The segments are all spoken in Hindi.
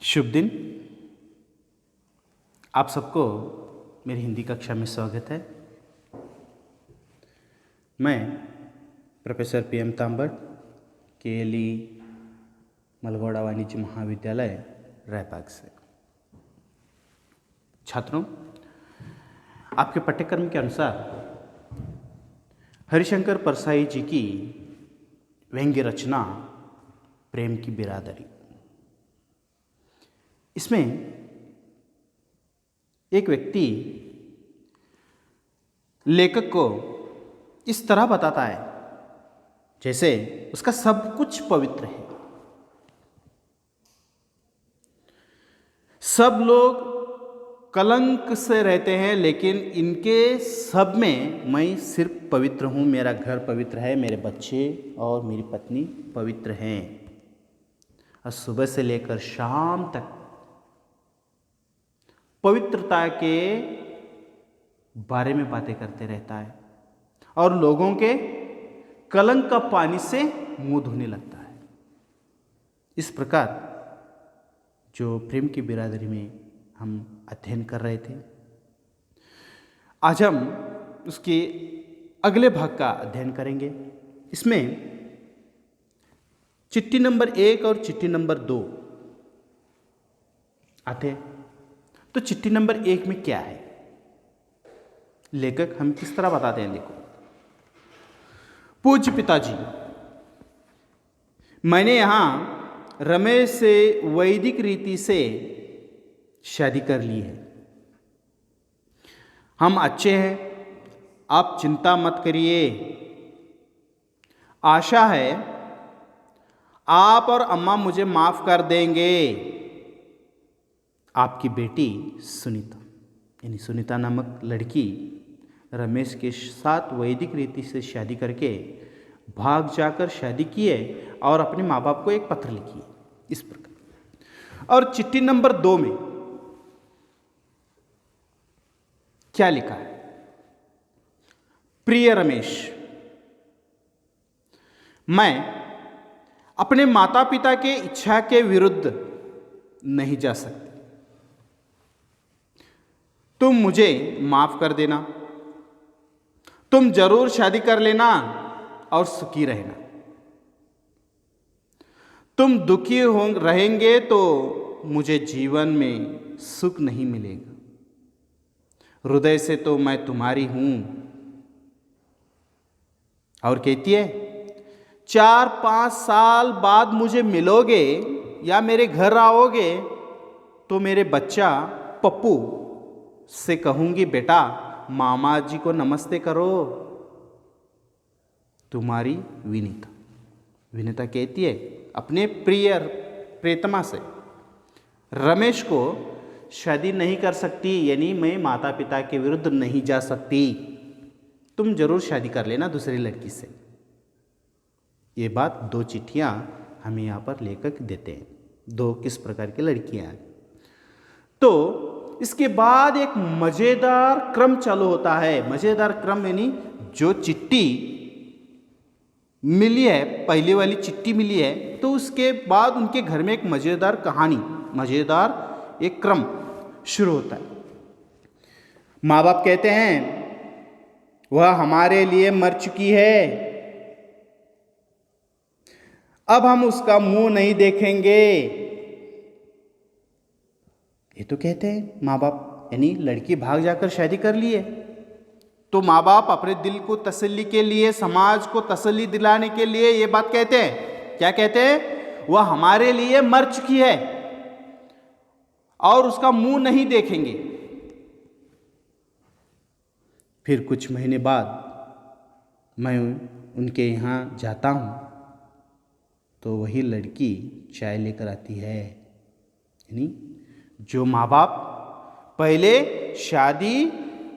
शुभ दिन। आप सबको मेरी हिंदी कक्षा में स्वागत है। मैं प्रोफेसर PM तांबट, KLE मलगोड़ा वाणिज्य महाविद्यालय रायबाग से। छात्रों, आपके पाठ्यक्रम के अनुसार हरिशंकर परसाई जी की व्यंग्य रचना प्रेम की बिरादरी, इसमें एक व्यक्ति लेखक को इस तरह बताता है जैसे उसका सब कुछ पवित्र है। सब लोग कलंक से रहते हैं, लेकिन इनके सब में मैं सिर्फ पवित्र हूँ। मेरा घर पवित्र है, मेरे बच्चे और मेरी पत्नी पवित्र हैं। और सुबह से लेकर शाम तक पवित्रता के बारे में बातें करते रहता है और लोगों के कलंक का पानी से मुंह धोने लगता है। इस प्रकार जो प्रेम की बिरादरी में हम अध्ययन कर रहे थे, आज हम उसके अगले भाग का अध्ययन करेंगे। इसमें चिट्ठी नंबर 1 और चिट्ठी नंबर 2 आते हैं। तो चिट्ठी नंबर 1 में क्या है, लेखक हम किस तरह बताते हैं, देखो। पूज्य पिताजी, मैंने यहाँ रमेश से वैदिक रीति से शादी कर ली है। हम अच्छे हैं, आप चिंता मत करिए। आशा है आप और अम्मा मुझे माफ कर देंगे। आपकी बेटी सुनीता, यानी सुनीता नामक लड़की रमेश के साथ वैदिक रीति से शादी करके भाग जाकर शादी की है और अपने माँ बाप को एक पत्र लिखी है, इस प्रकार। और चिट्ठी नंबर 2 में क्या लिखा है? प्रिय रमेश, मैं अपने माता पिता के इच्छा के विरुद्ध नहीं जा सकती। तुम मुझे माफ कर देना। तुम जरूर शादी कर लेना और सुखी रहना। तुम दुखी रहेंगे तो मुझे जीवन में सुख नहीं मिलेगा। हृदय से तो मैं तुम्हारी हूं। और कहती है, 4-5 साल बाद मुझे मिलोगे या मेरे घर आओगे तो मेरे बच्चा पप्पू से कहूंगी, बेटा मामा जी को नमस्ते करो। तुम्हारी विनीता। विनीता कहती है अपने प्रियतमा से, रमेश को शादी नहीं कर सकती, यानी मैं माता पिता के विरुद्ध नहीं जा सकती। तुम जरूर शादी कर लेना दूसरी लड़की से। ये बात 2 चिट्ठियां हमें यहाँ पर लेखक देते हैं, 2 किस प्रकार की लड़कियां हैं। तो इसके बाद एक मजेदार क्रम चालू होता है। मजेदार क्रम यानी जो चिट्ठी मिली है, पहली वाली चिट्ठी मिली है, तो उसके बाद उनके घर में एक मजेदार कहानी, मजेदार एक क्रम शुरू होता है। माँ बाप कहते हैं वह हमारे लिए मर चुकी है, अब हम उसका मुंह नहीं देखेंगे। ये तो कहते हैं माँ बाप, यानी लड़की भाग जाकर शादी कर ली है, तो माँ बाप अपने दिल को तसल्ली के लिए, समाज को तसल्ली दिलाने के लिए ये बात कहते हैं। क्या कहते हैं? वह हमारे लिए मर चुकी है और उसका मुंह नहीं देखेंगे। फिर कुछ महीने बाद मैं उनके यहाँ जाता हूँ तो वही लड़की चाय लेकर आती है। यानी जो माँ बाप पहले शादी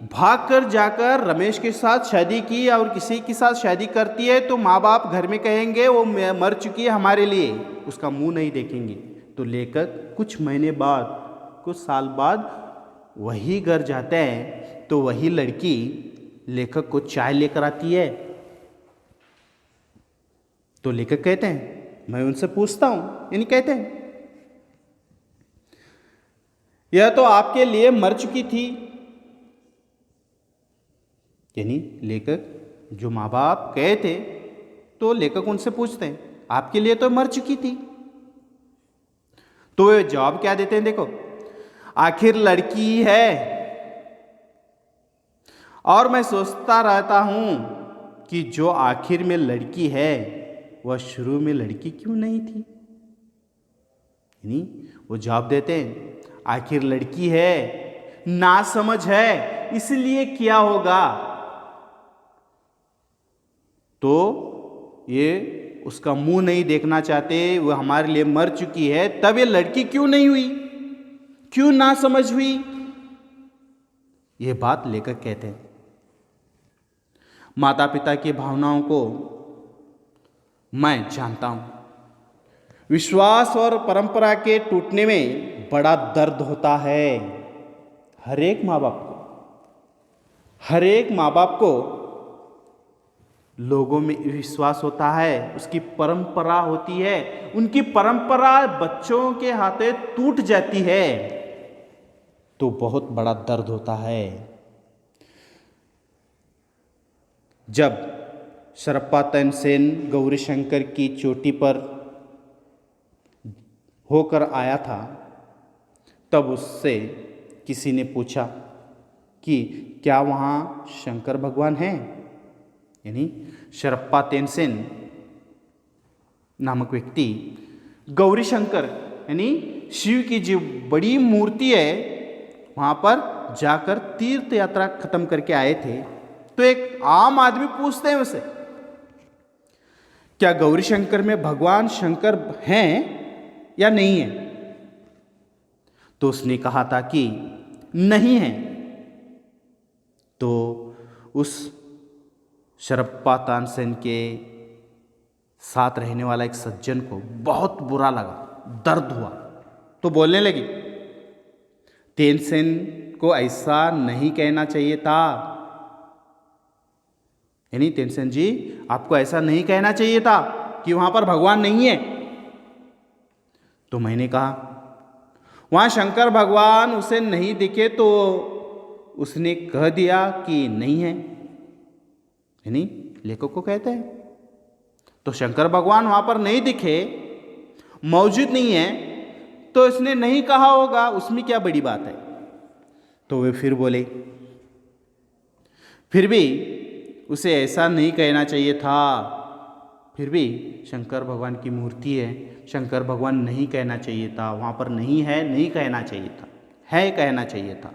भाग कर जाकर रमेश के साथ शादी की और किसी के साथ शादी करती है, तो माँ बाप घर में कहेंगे वो मर चुकी है हमारे लिए, उसका मुंह नहीं देखेंगे। तो लेकर कुछ महीने बाद, कुछ साल बाद वही घर जाते हैं तो वही लड़की लेखक को चाय लेकर आती है। तो लेखक कहते हैं, मैं उनसे पूछता हूँ, यानी कहते हैं यह तो आपके लिए मर चुकी थी। यानी लेखक, जो माँ बाप गए थे, तो लेखक उनसे पूछते हैं आपके लिए तो मर चुकी थी। तो वे जवाब क्या देते हैं, देखो, आखिर लड़की है और मैं सोचता रहता हूं कि जो आखिर में लड़की है वह शुरू में लड़की क्यों नहीं थी। यानी वो जवाब देते हैं आखिर लड़की है, नासमझ है, इसलिए किया होगा। तो ये उसका मुंह नहीं देखना चाहते, वो हमारे लिए मर चुकी है, तब ये लड़की क्यों नहीं हुई, क्यों ना समझ हुई। ये बात लेखक कहते हैं। माता पिता की भावनाओं को मैं जानता हूं। विश्वास और परंपरा के टूटने में बड़ा दर्द होता है हर एक माँ बाप को। हर एक माँ बाप को लोगों में विश्वास होता है, उसकी परंपरा होती है, उनकी परंपरा बच्चों के हाथे टूट जाती है तो बहुत बड़ा दर्द होता है। जब शरप्पा तानसेन गौरीशंकर की चोटी पर होकर आया था, तब उससे किसी ने पूछा कि क्या वहाँ शंकर भगवान हैं। यानी शरप्पा तानसेन नामक व्यक्ति गौरीशंकर यानी शिव की जो बड़ी मूर्ति है वहाँ पर जाकर तीर्थ यात्रा खत्म करके आए थे। तो एक आम आदमी पूछते हैं उसे, क्या गौरीशंकर में भगवान शंकर हैं या नहीं है। तो उसने कहा था कि नहीं है। तो उस शरप्पा तानसेन के साथ रहने वाला एक सज्जन को बहुत बुरा लगा, दर्द हुआ, तो बोलने लगी तानसेन को ऐसा नहीं कहना चाहिए था। यानी तानसेन जी, आपको ऐसा नहीं कहना चाहिए था कि वहां पर भगवान नहीं है। तो मैंने कहा वहां शंकर भगवान उसे नहीं दिखे तो उसने कह दिया कि नहीं है। यानी लेखक को कहते हैं तो शंकर भगवान वहां पर नहीं दिखे, मौजूद नहीं है, तो इसने नहीं कहा होगा, उसमें क्या बड़ी बात है। तो वे फिर बोले फिर भी उसे ऐसा नहीं कहना चाहिए था, फिर भी शंकर भगवान की मूर्ति है, शंकर भगवान नहीं कहना चाहिए था, वहाँ पर नहीं है नहीं कहना चाहिए था, है कहना चाहिए था।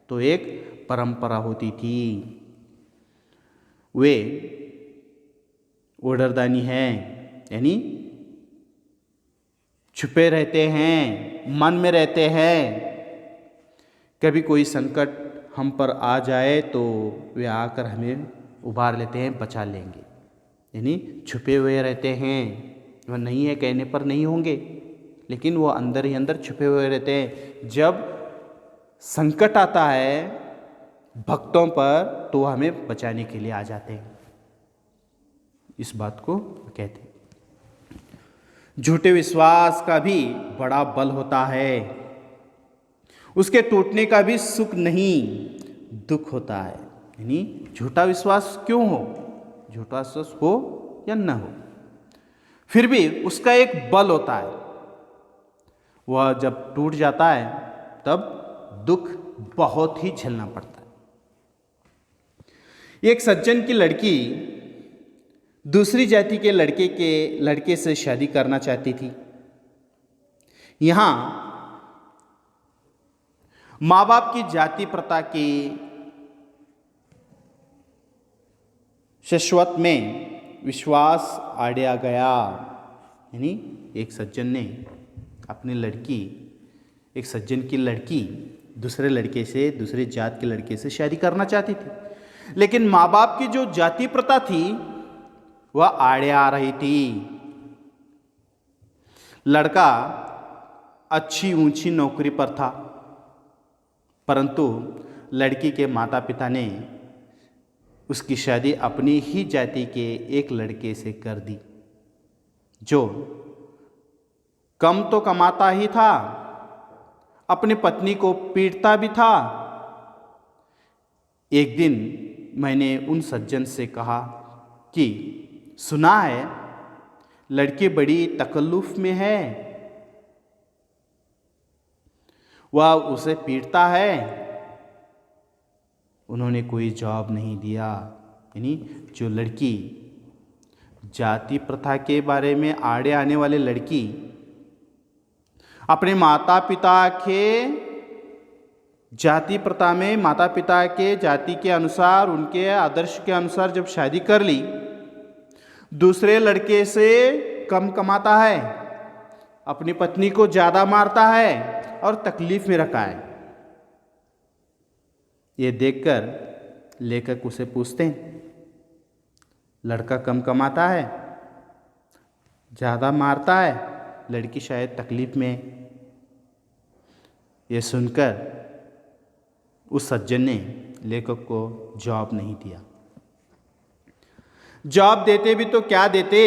तो एक परंपरा होती थी। वे ओडरदानी हैं, यानी छुपे रहते हैं, मन में रहते हैं। कभी कोई संकट हम पर आ जाए तो वे आकर हमें उबार लेते हैं, बचा लेंगे। यानी छुपे हुए रहते हैं, वह नहीं है कहने पर नहीं होंगे, लेकिन वो अंदर ही अंदर छुपे हुए रहते हैं। जब संकट आता है भक्तों पर तो हमें बचाने के लिए आ जाते हैं। इस बात को कहते हैं। झूठे विश्वास का भी बड़ा बल होता है, उसके टूटने का भी सुख नहीं दुख होता है। यानी झूठा विश्वास क्यों हो, झूठा विश्वास हो या न हो, फिर भी उसका एक बल होता है। वह जब टूट जाता है तब दुख बहुत ही झेलना पड़ता है। एक सज्जन की लड़की दूसरी जाति के लड़के से शादी करना चाहती थी। यहां माँ बाप की जाति प्रथा की शाश्वत में विश्वास आड़े गया। यानी एक सज्जन ने अपनी लड़की, एक सज्जन की लड़की दूसरे जात के लड़के से शादी करना चाहती थी, लेकिन माँ बाप की जो जाति प्रथा थी वह आड़े आ रही थी। लड़का अच्छी ऊंची नौकरी पर था, परंतु लड़की के माता पिता ने उसकी शादी अपनी ही जाति के एक लड़के से कर दी, जो कम तो कमाता ही था, अपनी पत्नी को पीटता भी था। एक दिन मैंने उन सज्जन से कहा कि सुना है लड़की बड़ी तकल्लुफ़ में है, वह उसे पीटता है। उन्होंने कोई जवाब नहीं दिया। यानी जो लड़की जाति प्रथा के बारे में आड़े आने वाले लड़की अपने माता पिता के जाति प्रथा में माता पिता के जाति के अनुसार, उनके आदर्श के अनुसार जब शादी कर ली, दूसरे लड़के से कम कमाता है, अपनी पत्नी को ज़्यादा मारता है और तकलीफ में रखा है। ये देखकर लेखक उसे पूछते हैं, लड़का कम कमाता है, ज़्यादा मारता है, लड़की शायद तकलीफ में। ये सुनकर उस सज्जन ने लेखक को जवाब नहीं दिया। जवाब देते भी तो क्या देते,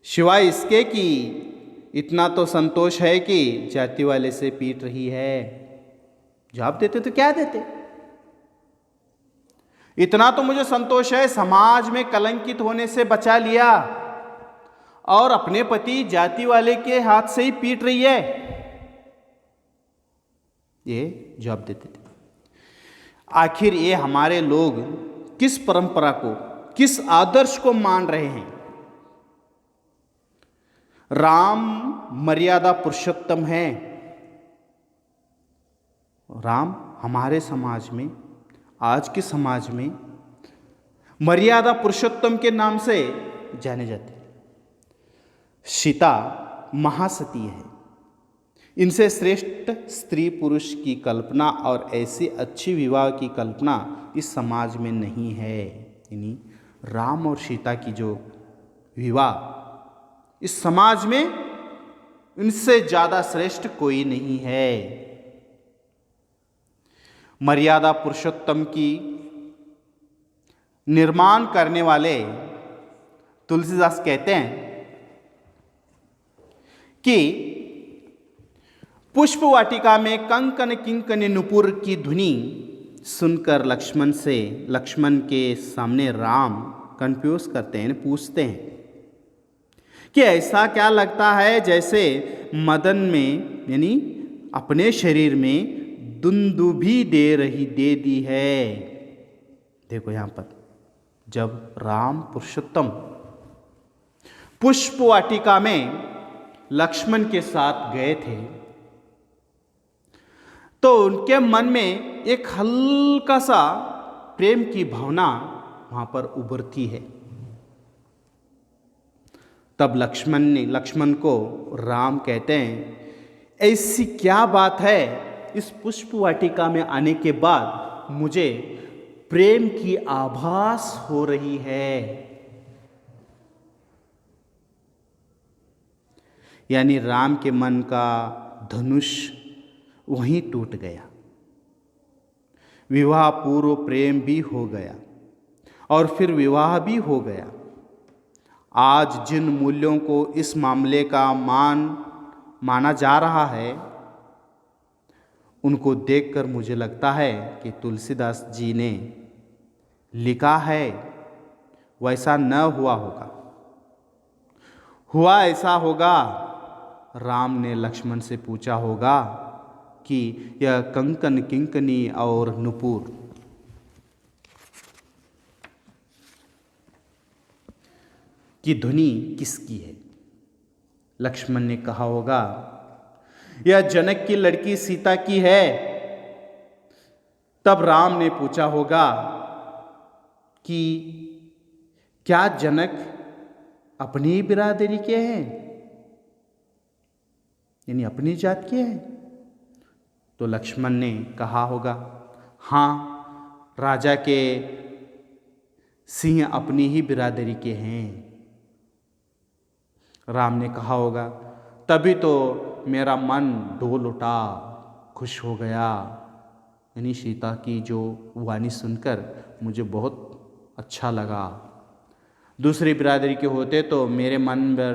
सिवाय इसके कि इतना तो संतोष है कि जाति वाले से पीट रही है। जवाब देते तो क्या देते, इतना तो मुझे संतोष है समाज में कलंकित होने से बचा लिया, और अपने पति जाति वाले के हाथ से ही पीट रही है। ये जवाब देते थे। आखिर ये हमारे लोग किस परंपरा को, किस आदर्श को मान रहे हैं? राम मर्यादा पुरुषोत्तम है। राम हमारे समाज में, आज के समाज में मर्यादा पुरुषोत्तम के नाम से जाने जाते हैं। सीता महासती है, इनसे श्रेष्ठ स्त्री पुरुष की कल्पना और ऐसी अच्छी विवाह की कल्पना इस समाज में नहीं है। यानी राम और सीता की जो विवाह इस समाज में, इनसे ज़्यादा श्रेष्ठ कोई नहीं है। मर्यादा पुरुषोत्तम की निर्माण करने वाले तुलसीदास कहते हैं कि पुष्प वाटिका में कंकन किंकन नुपुर की ध्वनि सुनकर लक्ष्मण के सामने राम कंफ्यूज करते हैं, पूछते हैं कि ऐसा क्या लगता है जैसे मदन में, यानी अपने शरीर में दुंदुभी दे दी है। देखो यहाँ पर जब राम पुरुषोत्तम पुष्प वाटिका में लक्ष्मण के साथ गए थे तो उनके मन में एक हल्का सा प्रेम की भावना वहां पर उभरती है। तब लक्ष्मण को राम कहते हैं, ऐसी क्या बात है इस पुष्प वाटिका में आने के बाद मुझे प्रेम की आभास हो रही है। यानी राम के मन का धनुष वहीं टूट गया, विवाह पूर्व प्रेम भी हो गया और फिर विवाह भी हो गया। आज जिन मूल्यों को इस मामले का माना जा रहा है, उनको देखकर मुझे लगता है कि तुलसीदास जी ने लिखा है वैसा न हुआ होगा। हुआ ऐसा होगा, राम ने लक्ष्मण से पूछा होगा कि यह कंकन किंकनी और नुपुर की ध्वनि किसकी है? लक्ष्मण ने कहा होगा यह जनक की लड़की सीता की है। तब राम ने पूछा होगा कि क्या जनक अपनी बिरादरी के हैं, यानी अपनी जात के हैं? तो लक्ष्मण ने कहा होगा हाँ, राजा के सिंह अपनी ही बिरादरी के हैं। राम ने कहा होगा तभी तो मेरा मन डोल उठा, खुश हो गया। यानी सीता की जो वाणी सुनकर मुझे बहुत अच्छा लगा। दूसरी बिरादरी के होते तो मेरे मन पर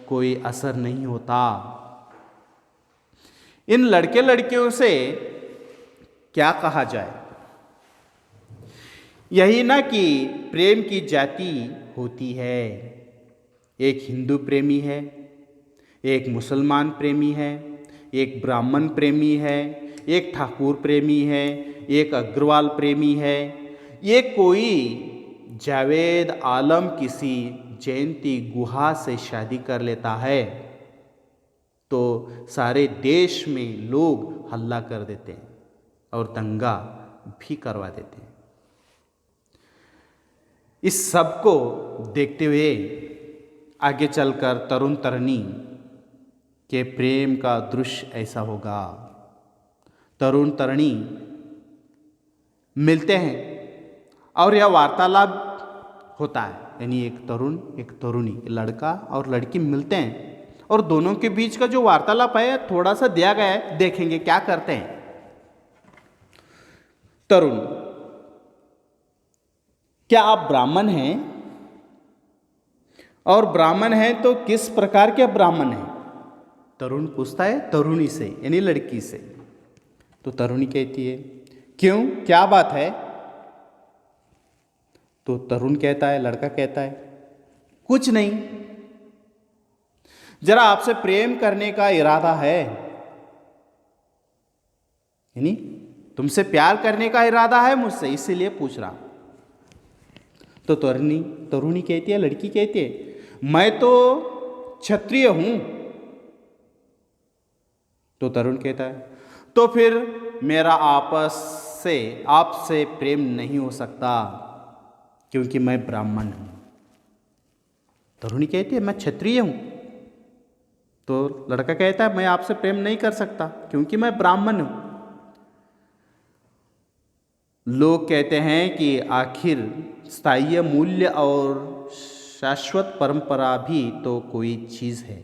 कोई असर नहीं होता। इन लड़के लड़कियों से क्या कहा जाए? यही ना कि प्रेम की जाति होती है। एक हिंदू प्रेमी है, एक मुसलमान प्रेमी है, एक ब्राह्मण प्रेमी है, एक ठाकुर प्रेमी है, एक अग्रवाल प्रेमी है, ये कोई जावेद आलम किसी जयंती गुहा से शादी कर लेता है तो सारे देश में लोग हल्ला कर देते हैं और दंगा भी करवा देते हैं। इस सब को देखते हुए आगे चलकर तरुण तरुणी के प्रेम का दृश्य ऐसा होगा। तरुण तरुणी मिलते हैं और यह वार्तालाप होता है, यानी एक तरुण एक तरुणी, लड़का और लड़की मिलते हैं और दोनों के बीच का जो वार्तालाप है थोड़ा सा दिया गया है, देखेंगे क्या करते हैं। तरुण, क्या आप ब्राह्मण हैं? और ब्राह्मण हैं तो किस प्रकार के ब्राह्मण हैं? तरुण पूछता है तरुणी से, यानी लड़की से। तो तरुणी कहती है क्यों, क्या बात है? तो तरुण कहता है, लड़का कहता है कुछ नहीं, जरा आपसे प्रेम करने का इरादा है, यानी तुमसे प्यार करने का इरादा है मुझसे, इसीलिए पूछ रहा हूं। तो तरुणी कहती है, लड़की कहती है मैं तो क्षत्रिय हूं। तो तरुण कहता है तो फिर मेरा आपसे प्रेम नहीं हो सकता क्योंकि मैं ब्राह्मण हूं। तरुणी कहती है मैं क्षत्रिय हूं। तो लड़का कहता है मैं आपसे प्रेम नहीं कर सकता क्योंकि मैं ब्राह्मण हूं। लोग कहते हैं कि आखिर स्थायी मूल्य और शाश्वत परंपरा भी तो कोई चीज़ है,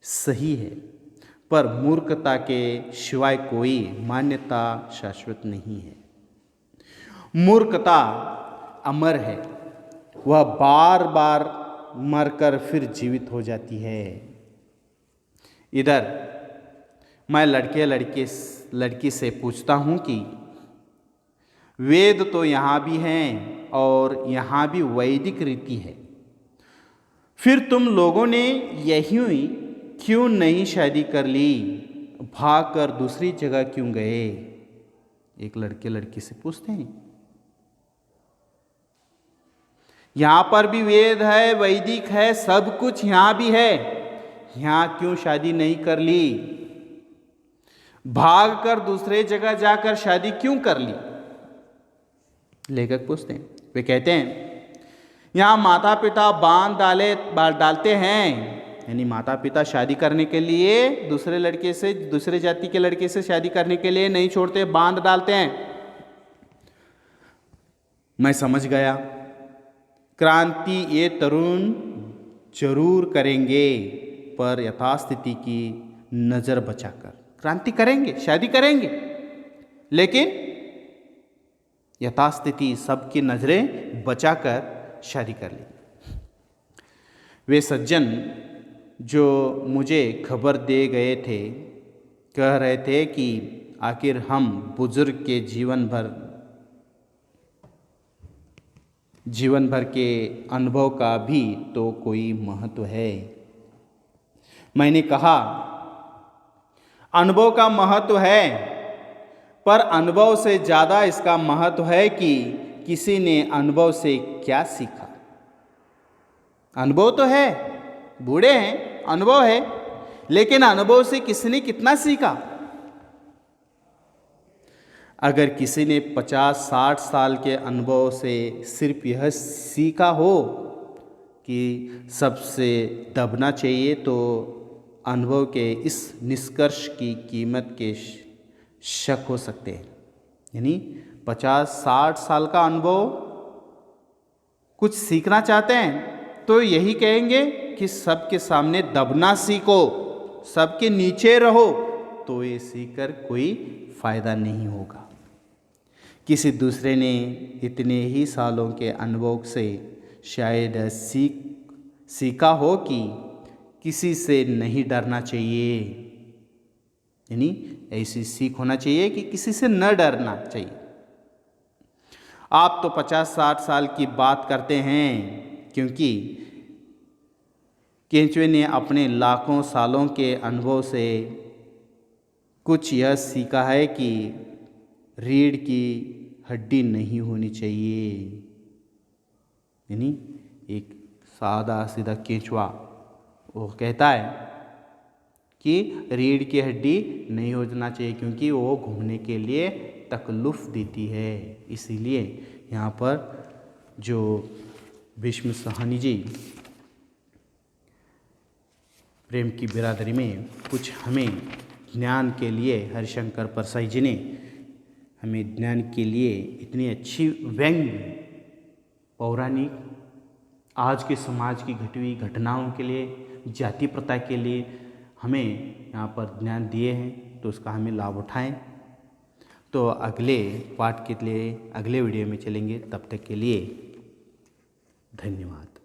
सही है, पर मूर्खता के सिवाय कोई मान्यता शाश्वत नहीं है। मूर्खता अमर है, वह बार बार मरकर फिर जीवित हो जाती है। इधर मैं लड़की से पूछता हूँ कि वेद तो यहाँ भी हैं और यहाँ भी वैदिक रीति है, फिर तुम लोगों ने यही क्यों नहीं शादी कर ली, भाग कर दूसरी जगह क्यों गए? एक लड़की से पूछते हैं। यहाँ पर भी वेद है, वैदिक है, सब कुछ यहाँ भी है, यहाँ क्यों शादी नहीं कर ली? भाग कर दूसरे जगह जाकर शादी क्यों कर ली? लेखक पूछते हैं। वे कहते हैं यहाँ माता पिता बांध डालते हैं, यानी माता पिता शादी करने के लिए दूसरे जाति के लड़के से शादी करने के लिए नहीं छोड़ते, बांध डालते हैं। मैं समझ गया, क्रांति ये तरुण जरूर करेंगे, पर यथास्थिति की नजर बचाकर। क्रांति करेंगे, शादी करेंगे, लेकिन यथास्थिति सबकी नजरें बचाकर शादी कर ली। वे सज्जन जो मुझे खबर दे गए थे कह रहे थे कि आखिर हम बुजुर्ग के जीवन भर के अनुभव का भी तो कोई महत्व है। मैंने कहा अनुभव का महत्व है, पर अनुभव से ज़्यादा इसका महत्व है कि किसी ने अनुभव से क्या सीखा। अनुभव तो है, बूढ़े हैं, अनुभव है, लेकिन अनुभव से किसने कितना सीखा? अगर किसी ने 50-60 साल के अनुभव से सिर्फ यह सीखा हो कि सबसे दबना चाहिए, तो अनुभव के इस निष्कर्ष की कीमत के शक हो सकते हैं। यानी 50-60 साल का अनुभव कुछ सीखना चाहते हैं तो यही कहेंगे कि सबके सामने दबना सीखो, सबके नीचे रहो, तो ये सीखकर कोई फायदा नहीं होगा। किसी दूसरे ने इतने ही सालों के अनुभव से शायद सीखा हो कि किसी से नहीं डरना चाहिए, यानी ऐसी सीख होना चाहिए कि किसी से न डरना चाहिए। आप तो 50-60 साल की बात करते हैं, क्योंकि केंचुए ने अपने लाखों सालों के अनुभव से कुछ यह सीखा है कि रीढ़ की हड्डी नहीं होनी चाहिए। यानी एक सादा सीधा केंचुआ वो कहता है कि रीढ़ की हड्डी नहीं होना चाहिए, क्योंकि वो घूमने के लिए तकल्लुफ़ देती है। इसीलिए यहाँ पर जो भीष्म साहनी जी प्रेम की बिरादरी में कुछ हमें ज्ञान के लिए, हरिशंकर परसाई जी ने हमें ज्ञान के लिए इतनी अच्छी व्यंग पौराणिक आज के समाज की घटी हुई घटनाओं के लिए, जाति प्रथा के लिए हमें यहाँ पर ज्ञान दिए हैं, तो उसका हमें लाभ उठाएं। तो अगले पाठ के लिए अगले वीडियो में चलेंगे, तब तक के लिए धन्यवाद।